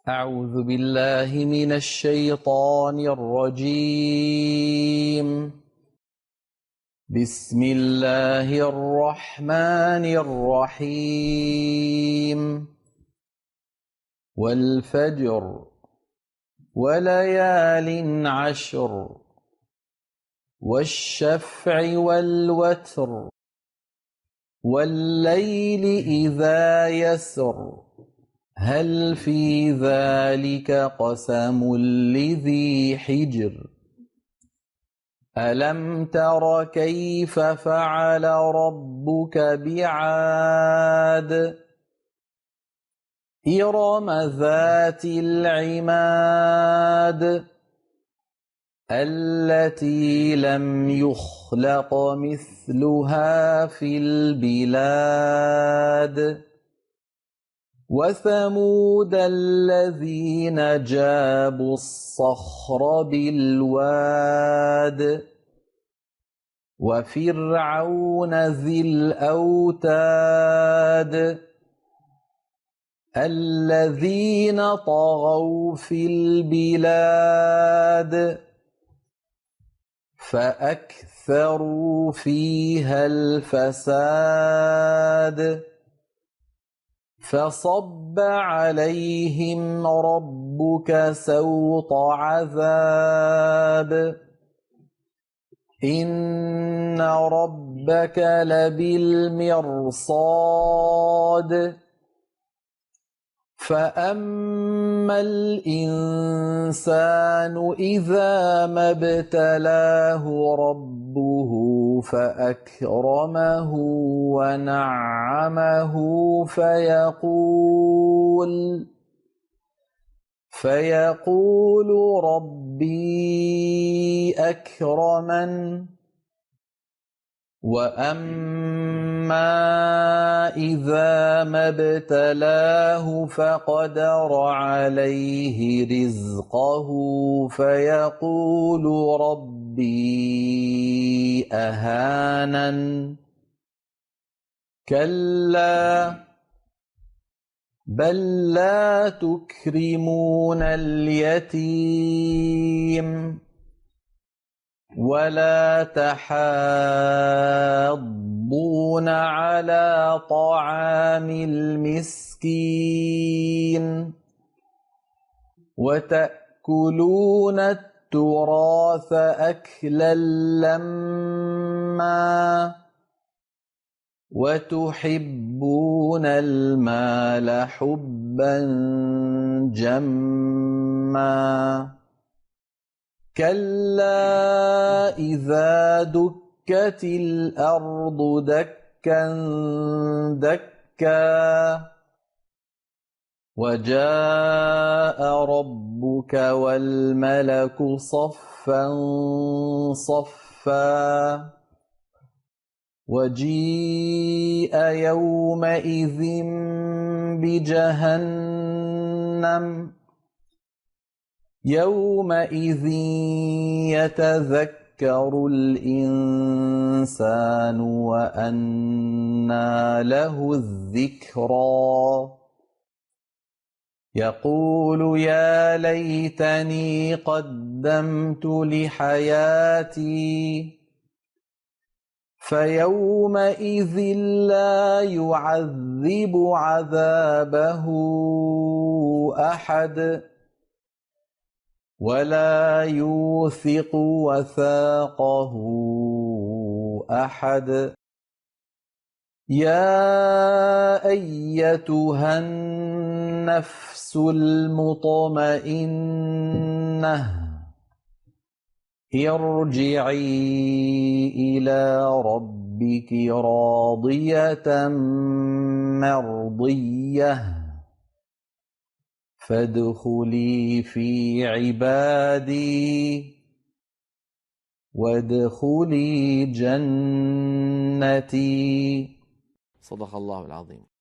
أعوذ بالله من الشيطان الرجيم. بسم الله الرحمن الرحيم. والفجر وليال عشر والشفع والوتر والليل إذا يسر هل في ذلك قسم لذي حجر ألم تر كيف فعل ربك بعاد إرم ذات العماد التي لم يخلق مثلها في البلاد وثمود الذين جابوا الصخر بالواد وفرعون ذي الأوتاد الذين طغوا في البلاد فأكثروا فيها الفساد فصب عليهم ربك سوط عذاب إن ربك لبالمرصاد فأما الإنسان إذا ما ابتلاه ربه فأكرمه ونعمه فيقول ربي أكرمن وأما إذا ما ابتلاه فقدر عليه رزقه فيقول ربي أهانن كلا بل لا تكرمون اليتيم ولا تحاضون على طعام المسكين وتأكلون التراث أكلا لما وتحبون المال حبا جما كلا إذا دكت الأرض دكا دكا وجاء ربك والملك صفا صفا وجيء يومئذ بجهنم يومئذ يتذكر الإنسان وأنى له الذكرى يقول يا ليتني قدمت لحياتي فيومئذ لا يعذب عذابه أحد ولا يوثق وثاقه أحد يا أيتها النفس المطمئنة ارجعي إلى ربك راضية مرضية فادخلي في عبادي وادخلي جنتي. صدق الله العظيم.